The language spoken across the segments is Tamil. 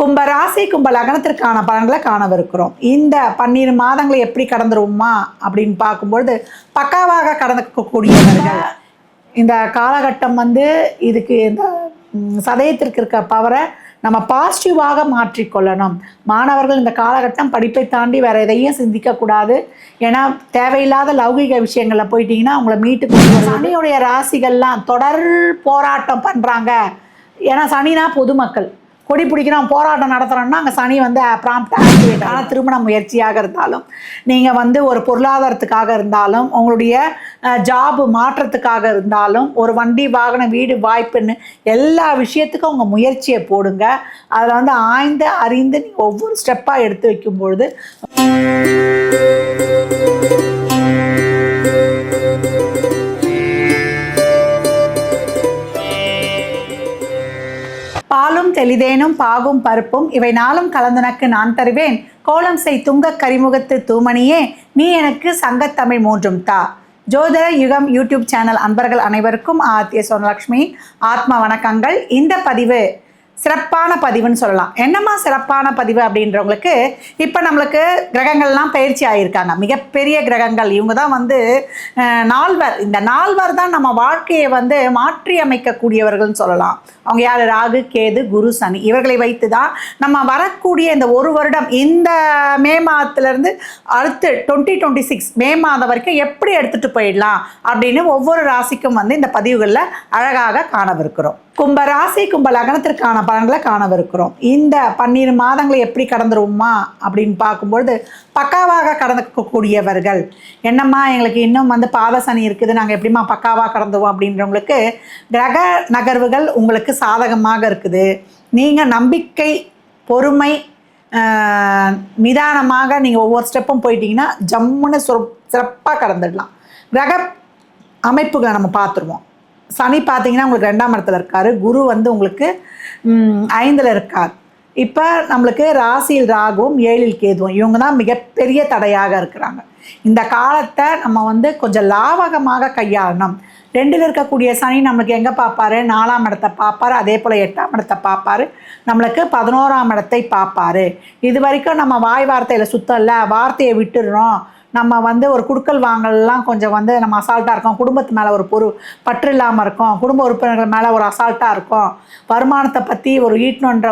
கும்ப ராசி கும்ப லக்னத்திற்கான பலன்களை காணவிருக்கிறோம். இந்த 12 மாதங்களை எப்படி கடந்துருவோமா அப்படின்னு பார்க்கும்பொழுது பக்காவாக கடந்துக்கூடியவர்கள். இந்த காலகட்டம் இதுக்கு இந்த சதயத்திற்கு இருக்க பவரை நம்ம பாசிட்டிவாக மாற்றிக்கொள்ளணும். மாணவர்கள் இந்த காலகட்டம் படிப்பை தாண்டி வேறு எதையும் சிந்திக்கக்கூடாது. ஏன்னா தேவையில்லாத லௌகிக விஷயங்களில் போயிட்டீங்கன்னா அவங்கள மீட்டு கொண்டு சனியுடைய ராசிகள்லாம் தொடர் போராட்டம் பண்ணுறாங்க. ஏன்னா சனினா பொதுமக்கள் கொடி பிடிக்கிறோம் போராட்டம் நடத்துகிறோம்னா அங்கே சனி ப்ராம்ப்டாக ஆக்டிவேட். ஆனால் திருமண முயற்சியாக இருந்தாலும் நீங்கள் ஒரு பொருளாதாரத்துக்காக இருந்தாலும் உங்களுடைய ஜாபு மாற்றத்துக்காக இருந்தாலும் ஒரு வண்டி வாகன வீடு வாய்ப்புன்னு எல்லா விஷயத்துக்கும் உங்கள் முயற்சியை போடுங்க. அதில் ஆய்ந்து அறிந்து நீங்கள் ஒவ்வொரு ஸ்டெப்பாக எடுத்து வைக்கும்பொழுது பாலும் தெளிதேனும் பாகும் பருப்பும் இவை நாளும் கலந்தனக்கு நான் தருவேன். கோலம் செய் துங்க கரிமுகத்து தூமணியே நீ எனக்கு சங்கத்தமிழ் மூன்றும் தா. ஜோதிட யுகம் யூடியூப் சேனல் அன்பர்கள் அனைவருக்கும் ஆத்திய சோனலக்ஷ்மி ஆத்மா வணக்கங்கள். இந்த பதிவு சிறப்பான பதிவுன்னு சொல்லலாம். என்னம்மா சிறப்பான பதிவு அப்படின்றவங்களுக்கு, இப்போ நம்மளுக்கு கிரகங்கள்லாம் பயிற்சி ஆகியிருக்காங்க. மிகப்பெரிய கிரகங்கள் இவங்க தான் நால்வர். இந்த நால்வர் தான் நம்ம வாழ்க்கையை மாற்றி அமைக்கக்கூடியவர்கள்னு சொல்லலாம். அவங்க யார்? ராகு, கேது, குரு, சனி. இவர்களை வைத்து தான் நம்ம வரக்கூடிய இந்த ஒரு வருடம், இந்த மே மாதத்துலேருந்து அடுத்து 2026 மே மாதம் வரைக்கும் எப்படி எடுத்துகிட்டு போயிடலாம் அப்படின்னு ஒவ்வொரு ராசிக்கும் இந்த பதிவுகளில் அழகாக காணவிருக்கிறோம். கும்ப ராசி கும்ப லக்னத்திற்கான பலன்களை காணவிருக்கிறோம். இந்த 12 மாதங்களை எப்படி கடந்துருவோமா அப்படின்னு பார்க்கும்பொழுது பக்காவாக கடந்துக்கூடியவர்கள். என்னம்மா எங்களுக்கு இன்னும் பாத சனி இருக்குது, நாங்கள் எப்படிமா பக்காவாக கடந்துவோம் அப்படின்றவங்களுக்கு கிரக நகர்வுகள் உங்களுக்கு சாதகமாக இருக்குது. நீங்கள் நம்பிக்கை, பொறுமை, நிதானமாக நீங்கள் ஒவ்வொரு ஸ்டெப்பும் போயிட்டீங்கன்னா ஜம்முன்னு சிறப்பாக கடந்துடலாம். கிரக அமைப்புகளை நம்ம பார்த்துருவோம். சனி பார்த்தீங்கன்னா உங்களுக்கு 2ஆம் இடத்துல இருக்கார். குரு உங்களுக்கு 5ல் இருக்கார். இப்போ நம்மளுக்கு ராசியில் ராகுவும் 7ல் கேதுவும் இவங்க தான் மிகப்பெரிய தடையாக இருக்கிறாங்க. இந்த காலத்தை நம்ம கொஞ்சம் லாவகமாக கையாளணும். 2ல் இருக்கக்கூடிய சனி நம்மளுக்கு எங்கே பார்ப்பாரு? 4ஆம் இடத்தை பார்ப்பார். அதே போல் 8ஆம் இடத்தை பார்ப்பார். நம்மளுக்கு 11ஆம் இடத்தை பார்ப்பார். இது வரைக்கும் நம்ம வாய் வார்த்தையில் சுத்தம் இல்லை, வார்த்தையை விட்டுடுறோம். நம்ம ஒரு குடுக்கல் வாங்கலாம் கொஞ்சம் நம்ம அசால்ட்டாக இருக்கோம். குடும்பத்து மேலே ஒரு பற்று இல்லாமல் இருக்கோம். குடும்ப உறுப்பினர்கள் மேலே ஒரு அசால்ட்டாக இருக்கும். வருமானத்தை பற்றி ஈட்டணுன்ற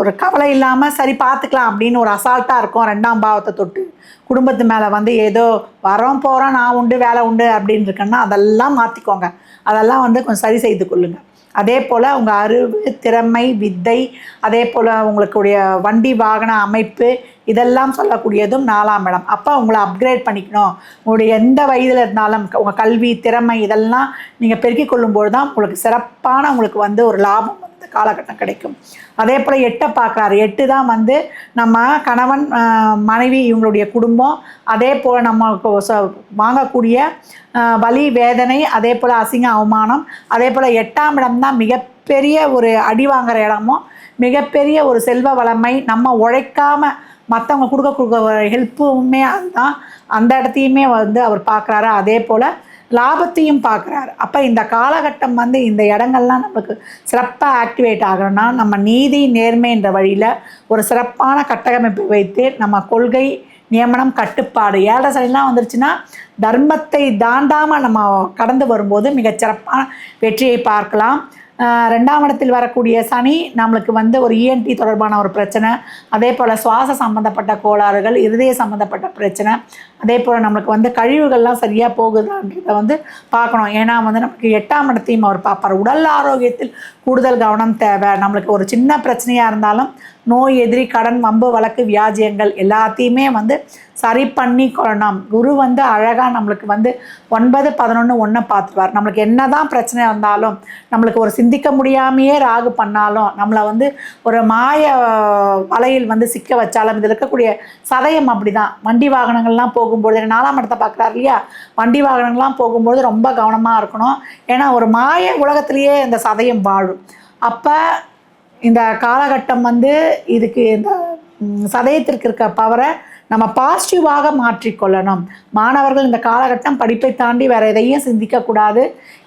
ஒரு கவலை இல்லாமல் சரி பார்த்துக்கலாம் அப்படின்னு ஒரு அசால்ட்டாக இருக்கும். 2ஆம் பாவத்தை தொட்டு குடும்பத்து மேலே ஏதோ வரோம் போகிறோம் நான் உண்டு வேலை உண்டு அப்படின்னு இருக்கேன்னா அதெல்லாம் மாற்றிக்கோங்க. அதெல்லாம் கொஞ்சம் சரி செய்து கொள்ளுங்கள். அதே போல் உங்கள் அறிவு, திறமை, வித்தை, அதே போல் உங்களுடைய வண்டி வாகன அமைப்பு இதெல்லாம் சொல்லக்கூடியதும் 4ஆம் இடம். அப்போ உங்களை அப்கிரேட் பண்ணிக்கணும். உங்களுடைய எந்த வயதில் இருந்தாலும் உங்கள் கல்வி, திறமை இதெல்லாம் நீங்கள் பெருக்கிக் கொள்ளும்போது தான் உங்களுக்கு சிறப்பான உங்களுக்கு ஒரு லாபம் காலகட்டம் கிடைக்கும். அதே போல் 8 பார்க்குறாரு. 8 தான் நம்ம கணவன், மனைவி இவங்களுடைய குடும்பம். அதே போல் நம்மளுக்கு வாங்கக்கூடிய வலி, வேதனை, அதே போல் அசிங்க, அவமானம். அதே போல் 8ஆம் இடம் தான் மிகப்பெரிய ஒரு அடி வாங்குகிற இடமும் மிகப்பெரிய ஒரு செல்வ வளமை. நம்ம உழைக்காமல் மற்றவங்க கொடுக்க ஹெல்ப்புமே அதுதான். அந்த இடத்தையுமே அவர் பார்க்குறாரு. அதே போல் லாபத்தையும் பார்க்குறாரு. அப்போ இந்த காலகட்டம் இந்த இடங்கள்லாம் நமக்கு சிறப்பாக ஆக்டிவேட் ஆகணும்னா நம்ம நீதி, நேர்மை என்ற வழியில் ஒரு சிறப்பான கட்டமைப்பை வைத்து நம்ம கொள்கை, நியமனம், கட்டுப்பாடு 7 சனிலாம் வந்துருச்சுன்னா தர்மத்தை தாண்டாமல் நம்ம கடந்து வரும்போது மிகச்சிறப்பான வெற்றியை பார்க்கலாம். 2ஆம் இடத்தில் வரக்கூடிய சனி நம்மளுக்கு ஒரு இஎன்டி தொடர்பான ஒரு பிரச்சனை, அதே போல் சுவாச சம்மந்தப்பட்ட கோளாறுகள், இருதய சம்மந்தப்பட்ட பிரச்சனை, அதே போல் நம்மளுக்கு கழிவுகள்லாம் சரியாக போகுதான்றதை பார்க்கணும். ஏன்னா நமக்கு 8ஆம் இடத்தையும் அவர் பார்ப்பார். உடல் ஆரோக்கியத்தில் கூடுதல் கவனம் தேவை. நம்மளுக்கு ஒரு சின்ன பிரச்சனையாக இருந்தாலும் நோய், எதிரி, கடன், வம்பு, வழக்கு, வியாஜியங்கள் எல்லாத்தையுமே சரி பண்ணி கொள்ளணும். குரு அழகாக நம்மளுக்கு 9, 11 ஒன்றை பார்த்துருவார். நம்மளுக்கு என்ன தான் பிரச்சனை இருந்தாலும், நம்மளுக்கு ஒரு சிந்திக்க முடியாமையே ராகு பண்ணாலும், நம்மளை ஒரு மாய வலையில் சிக்க வச்சாலும், இதில் இருக்கக்கூடிய சதயம் அப்படி தான். வண்டி வாகனங்கள்லாம் போகும்போது 4ஆம் இடத்தை பார்க்குறாரு இல்லையா, வண்டி வாகனங்கள்லாம் போகும்போது ரொம்ப கவனமாக இருக்கணும். ஏன்னா ஒரு மாய உலகத்திலேயே இந்த சதயம் வாழும். அப்போ இந்த காலகட்டம் இதுக்கு இந்த சதயத்திற்கு இருக்க பவரை நம்ம பாசிட்டிவாக மாற்றிக்கொள்ளணும். மாணவர்கள் இந்த காலகட்டம் படிப்பை தாண்டி வேறு எதையும் சிந்திக்கக்கூடாது.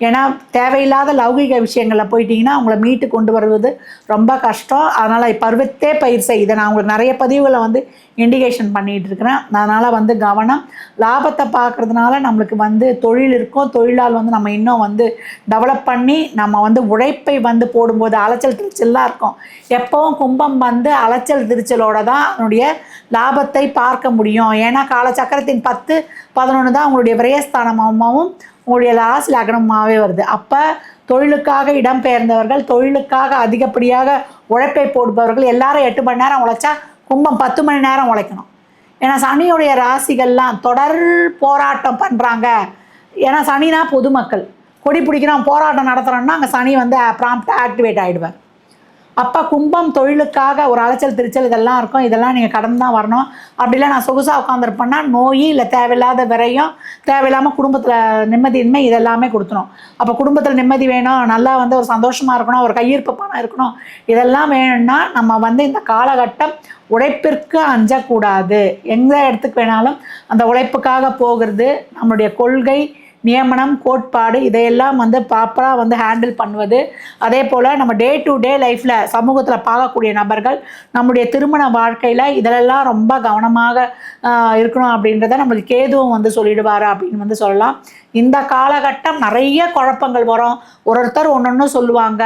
ஏன்னா தேவையில்லாத லௌகிக விஷயங்களில் போயிட்டிங்கன்னா அவங்கள மீட்டு கொண்டு வருவது ரொம்ப கஷ்டம். அதனால் பருவத்தே பயிர் செய், இதை நான் உங்களுக்கு நிறைய பதிவுகளை வந்து இண்டிகேஷன் பண்ணிகிட்டு இருக்கிறேன். அதனால் வந்து கவனம். லாபத்தை பார்க்குறதுனால நம்மளுக்கு வந்து தொழில் இருக்கும். தொழிலால் வந்து நம்ம இன்னும் வந்து டெவலப் பண்ணி நம்ம வந்து உழைப்பை வந்து போடும்போது அலைச்சல் திருச்சல்லாம் இருக்கும். எப்போவும் கும்பம் வந்து அலைச்சல் திருச்சலோடு தான் அதனுடைய லாபத்தை பார்க்க முடியும். ஏன்னா காலச்சக்கரத்தின் 10, 11 தான் உங்களுடைய விரயஸ்தானமாகவும் உங்களுடைய லாஸ் லக்னமாகவே வருது. அப்போ தொழிலுக்காக இடம்பெயர்ந்தவர்கள், தொழிலுக்காக அதிகப்படியாக உழைப்பை போடுபவர்கள் எல்லாரும் 8 மணி நேரம் உழைச்சா கும்பம் 10 மணி நேரம் உழைக்கணும். ஏன்னா சனியுடைய ராசிகள்லாம் தொடர் போராட்டம் பண்ணுறாங்க. ஏன்னா சனினா பொதுமக்கள். கொடி பிடிக்கிறோம் போராட்டம் நடத்துகிறோன்னா அங்கே சனி வந்து ப்ராம்ப்டாக ஆக்டிவேட் ஆகிடுவார். அப்போ கும்பம் தொழிலுக்காக ஒரு அலைச்சல் திருச்சல் இதெல்லாம் இருக்கும். இதெல்லாம் நீங்கள் கடந்து தான் வரணும். அப்படிலாம் நான் சொகுசாக உட்காந்துருப்பேன்னா நோய் இல்லை தேவையில்லாத விரையும், தேவையில்லாமல் குடும்பத்தில் நிம்மதியின்மை இதெல்லாமே கொடுத்துரும். அப்போ குடும்பத்தில் நிம்மதி வேணும், நல்லா வந்து ஒரு சந்தோஷமாக இருக்கணும், ஒரு கையிருப்பு பணம் இருக்கணும், இதெல்லாம் வேணும்னா நம்ம வந்து இந்த காலகட்டம் உழைப்பிற்கு அஞ்சக்கூடாது. எந்த இடத்துக்கு வேணாலும் அந்த உழைப்புக்காக போகிறது, நம்மளுடைய கொள்கை நியமனம் கோட்பாடு இதையெல்லாம் வந்து ப்ராப்பராக வந்து ஹேண்டில் பண்ணுவது. அதே போல் நம்ம டே டு டே லைஃப்பில் சமூகத்தில் பார்க்கக்கூடிய நபர்கள் நம்முடைய திருமண வாழ்க்கையில் இதிலெல்லாம் ரொம்ப கவனமாக இருக்கணும் அப்படின்றத நம்மளுக்கு கேதுவும் வந்து சொல்லிடுவார் அப்படின்னு வந்து சொல்லலாம். இந்த காலகட்டம் நிறைய குழப்பங்கள் வரும். ஒருத்தர் ஒன்று சொல்லுவாங்க,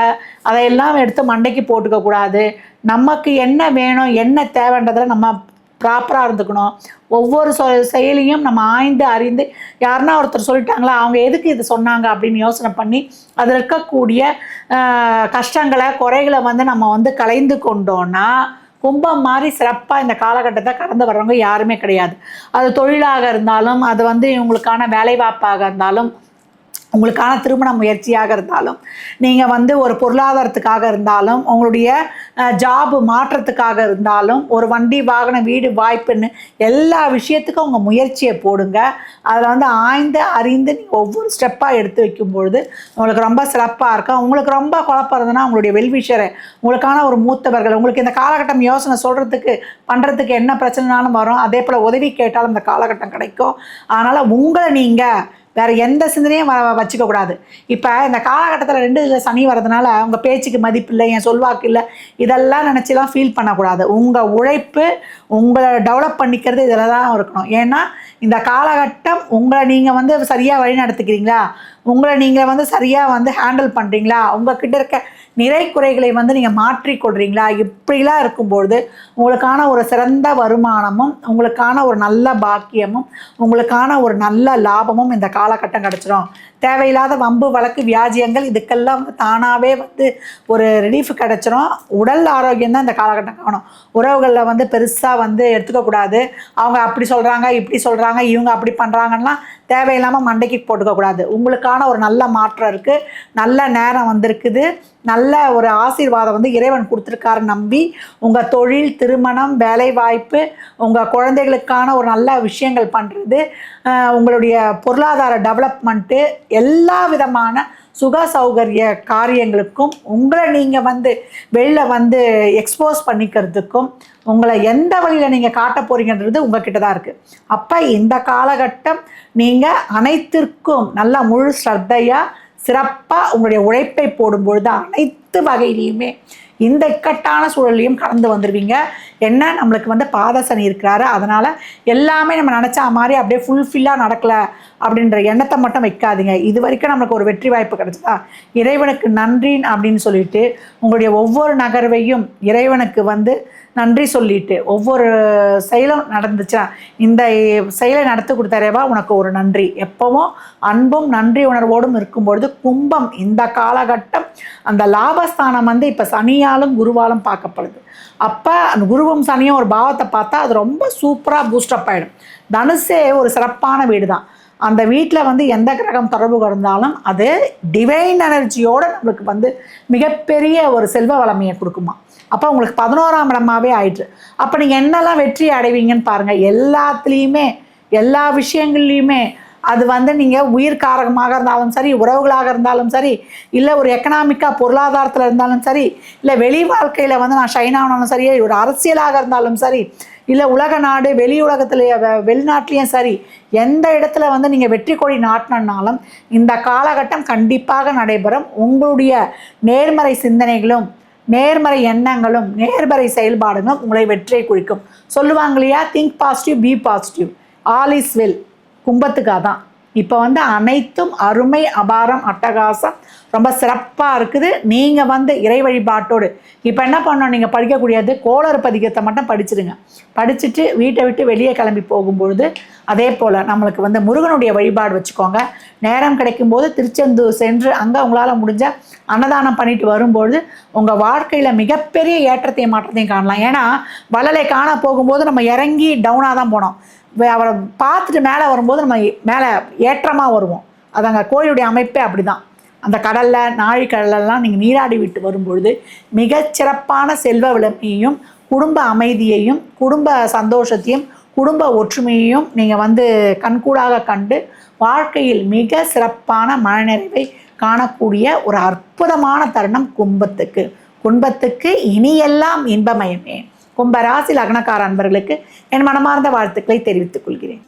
அதையெல்லாம் எடுத்து மண்டைக்கு போட்டுக்கக்கூடாது. நமக்கு என்ன வேணும் என்ன தேவைன்றதில் நம்ம ப்ராப்பராக இருந்துக்கணும். ஒவ்வொரு செயலியும் நம்ம ஆய்ந்து அறிந்து யாருன்னா ஒருத்தர் சொல்லிட்டாங்களா அவங்க எதுக்கு இது சொன்னாங்க அப்படின்னு யோசனை பண்ணி அதில் இருக்கக்கூடிய கஷ்டங்களை குறைகளை வந்து நம்ம வந்து கலைந்து கொண்டோன்னா கும்பம் மாதிரி சிறப்பாக இந்த காலகட்டத்தை கடந்து வர்றவங்க யாருமே கிடையாது. அது தொழிலாக இருந்தாலும், அது வந்து இவங்களுக்கான வேலைவாய்ப்பாக இருந்தாலும், உங்களுக்கான திருமண முயற்சியாக இருந்தாலும், நீங்கள் வந்து ஒரு பொருளாதாரத்துக்காக இருந்தாலும், உங்களுடைய ஜாபு மாற்றத்துக்காக இருந்தாலும், ஒரு வண்டி வாகன வீடு வாய்ப்புன்னு எல்லா விஷயத்துக்கும் உங்கள் முயற்சியை போடுங்க. அதில் வந்து ஆய்ந்து அறிந்து நீங்கள் ஒவ்வொரு ஸ்டெப்பாக எடுத்து வைக்கும்பொழுது உங்களுக்கு ரொம்ப சிறப்பாக இருக்கும். உங்களுக்கு ரொம்ப குழப்பம் இருந்ததுன்னா உங்களுடைய வெல்விஷரை, உங்களுக்கான ஒரு மூத்தவர்கள், உங்களுக்கு இந்த காலகட்டம் யோசனை சொல்கிறதுக்கு பண்ணுறதுக்கு என்ன பிரச்சனைனாலும் வரும். அதே போல் உதவி கேட்டாலும் இந்த காலகட்டம் கிடைக்கும். அதனால் உங்களை நீங்கள் வேறு எந்த சிந்தனையும் வச்சுக்கக்கூடாது. இப்போ இந்த காலகட்டத்தில் 2 சனி வர்றதுனால உங்கள் பேச்சுக்கு மதிப்பு இல்லை, என் சொல்வாக்கு இல்லை, இதெல்லாம் நினச்சிலாம் ஃபீல் பண்ணக்கூடாது. உங்கள் உழைப்பு உங்களை டெவலப் பண்ணிக்கிறது இதில் தான் இருக்கணும். ஏன்னா இந்த காலகட்டம் உங்களை நீங்கள் வந்து சரியாக வழி நடத்துக்கிறீங்களா, உங்களை நீங்கள் வந்து சரியாக வந்து ஹேண்டில் பண்ணுறீங்களா, உங்கள்கிட்ட இருக்க நிறை குறைகளை வந்து நீங்கள் மாற்றிக்கொள்கிறீங்களா, இப்படிலாம் இருக்கும்பொழுது உங்களுக்கான ஒரு சிறந்த வருமானமும் உங்களுக்கான ஒரு நல்ல பாக்கியமும் உங்களுக்கான ஒரு நல்ல லாபமும் இந்த காலகட்டம் கிடச்சிரும். தேவையில்லாத வம்பு வழக்கு வியாஜியங்கள் இதுக்கெல்லாம் தானாகவே வந்து ஒரு ரிலீஃப் கிடச்சிரும். உடல் ஆரோக்கியம் தான் இந்த காலகட்டம் காணும். உறவுகளில் வந்து பெருசாக வந்து எடுத்துக்கக்கூடாது. அவங்க அப்படி சொல்கிறாங்க இப்படி சொல்கிறாங்க இவங்க அப்படி பண்ணுறாங்கன்னா தேவையில்லாமல் மண்டைக்கு போட்டுக்கக்கூடாது. உங்களுக்கான ஒரு நல்ல மாற்றம் இருக்குது, நல்ல நேரம் வந்திருக்குது, நல்ல ஒரு ஆசீர்வாதம் வந்து இறைவன் கொடுத்துருக்காரு. நம்பி உங்கள் தொழில், திருமணம், வேலைவாய்ப்பு, உங்கள் குழந்தைகளுக்கான ஒரு நல்ல விஷயங்கள் பண்ணுறது, உங்களுடைய பொருளாதார டெவலப்மெண்ட்டு, எல்லா விதமான சுக சௌகரிய காரியங்களுக்கும் உங்களை நீங்கள் வந்து வெளியில் வந்து எக்ஸ்போஸ் பண்ணிக்கிறதுக்கும் உங்களை எந்த வழியில் நீங்கள் காட்ட போகிறீங்கன்றது உங்கள்கிட்ட தான் இருக்குது. அப்போ இந்த காலகட்டம் நீங்கள் அனைத்திற்கும் நல்லா முழு ஸ்ரத்தையாக சிறப்பாக உங்களுடைய உழைப்பை போடும்பொழுது அனைத்து வகையிலையுமே இந்த இக்கட்டான சூழலையும் கடந்து வந்துடுவீங்க. என்ன நம்மளுக்கு வந்து பாதசனி இருக்கிறாரு, அதனால் எல்லாமே நம்ம நினச்சா மாதிரி அப்படியே ஃபுல்ஃபில்லாக நடக்கலை அப்படின்ற எண்ணத்தை மட்டும் வைக்காதீங்க. இது வரைக்கும் நம்மளுக்கு ஒரு வெற்றி வாய்ப்பு கிடச்சதா இறைவனுக்கு நன்றி அப்படின்னு சொல்லிட்டு உங்களுடைய ஒவ்வொரு நகர்வையும் இறைவனுக்கு வந்து நன்றி சொல்லிட்டு ஒவ்வொரு செயலும் நடந்துச்சா இந்த செயலை நடத்தி கொடுத்தாரேவா உனக்கு ஒரு நன்றி. எப்பவும் அன்பும் நன்றி உணர்வோடும் இருக்கும்பொழுது கும்பம் இந்த காலகட்டம் அந்த லாபஸ்தானம் வந்து இப்போ சனியாலும் குருவாலும் பார்க்கப்படுது. அப்போ அந்த குருவும் சனியும் ஒரு பாவத்தை பார்த்தா அது ரொம்ப சூப்பராக பூஸ்டப் ஆகிடும். தனுசே ஒரு சிறப்பான வீடு தான். அந்த வீட்டில் வந்து எந்த கிரகம் தொடர்பு இருந்தாலும் அது டிவைன் எனர்ஜியோடு நம்மளுக்கு வந்து மிகப்பெரிய ஒரு செல்வ வளமையை கொடுக்குமா. அப்போ உங்களுக்கு 11ஆம் இடமாகவே ஆயிடுச்சு. அப்போ நீங்கள் என்னெல்லாம் வெற்றி அடைவீங்கன்னு பாருங்கள். எல்லாத்துலேயுமே எல்லா விஷயங்கள்லையுமே அது வந்து நீங்கள் உயிர்காரகமாக இருந்தாலும் சரி, உறவுகளாக இருந்தாலும் சரி, இல்லை ஒரு எக்கனாமிக்காக பொருளாதாரத்தில் இருந்தாலும் சரி, இல்லை வெளி வாழ்க்கையில் வந்து நான் ஷைன் ஆனாலும் சரி, ஒரு அரசியலாக இருந்தாலும் சரி, இல்லை உலக நாடு வெளி உலகத்துலேயே வெளிநாட்டிலையும் சரி, எந்த இடத்துல வந்து நீங்கள் வெற்றி கொடி நாட்டினாலும் இந்த காலகட்டம் கண்டிப்பாக நடைபெறும். உங்களுடைய நேர்மறை சிந்தனைகளும் நேர்மறை எண்ணங்களும் நேர்மறை செயல்பாடுகளும் உங்களை வெற்றியை குறிக்கும். சொல்லுவாங்க இல்லையா, think positive be positive, all is well. கும்பத்துக்காக தான் இப்போ வந்து அனைத்தும் அருமை, அபாரம், அட்டகாசம், ரொம்ப சிறப்பாக இருக்குது. நீங்கள் வந்து இறை வழிபாட்டோடு இப்போ என்ன பண்ணணும், நீங்கள் படிக்கக்கூடியது கோளறு பதிகத்தை மட்டும் படிச்சுடுங்க. படிச்சுட்டு வீட்டை விட்டு வெளியே கிளம்பி போகும்பொழுது அதே போல் நம்மளுக்கு வந்து முருகனுடைய வழிபாடு வச்சுக்கோங்க. நேரம் கிடைக்கும்போது திருச்செந்தூர் சென்று அங்கே உங்களால் முடிஞ்ச அன்னதானம் பண்ணிட்டு வரும்பொழுது உங்கள் வாழ்க்கையில் மிகப்பெரிய ஏற்றத்தையும் மாற்றத்தையும் காணலாம். ஏன்னா வள்ளலை காண போகும்போது நம்ம இறங்கி டவுனாக தான் போனோம். அவரை பார்த்துட்டு மேலே வரும்போது நம்ம மேலே ஏற்றமாக வருவோம். அதாங்க கோயிலுடைய அமைப்பே அப்படி தான். அந்த கடலில் நாழிக்கடலெல்லாம் நீங்கள் நீராடி விட்டு வரும்பொழுது மிகச்சிறப்பான செல்வ வளமையையும் குடும்ப அமைதியையும் குடும்ப சந்தோஷத்தையும் குடும்ப ஒற்றுமையையும் நீங்கள் வந்து கண்கூடாக கண்டு வாழ்க்கையில் மிக சிறப்பான மனநிறைவை காணக்கூடிய ஒரு அற்புதமான தருணம் கும்பத்துக்கு இனியெல்லாம் இன்பமயமே. கும்பராசி லக்னக்கார அன்பர்களுக்கு என் மனமார்ந்த வாழ்த்துக்களை தெரிவித்துக் கொள்கிறேன்.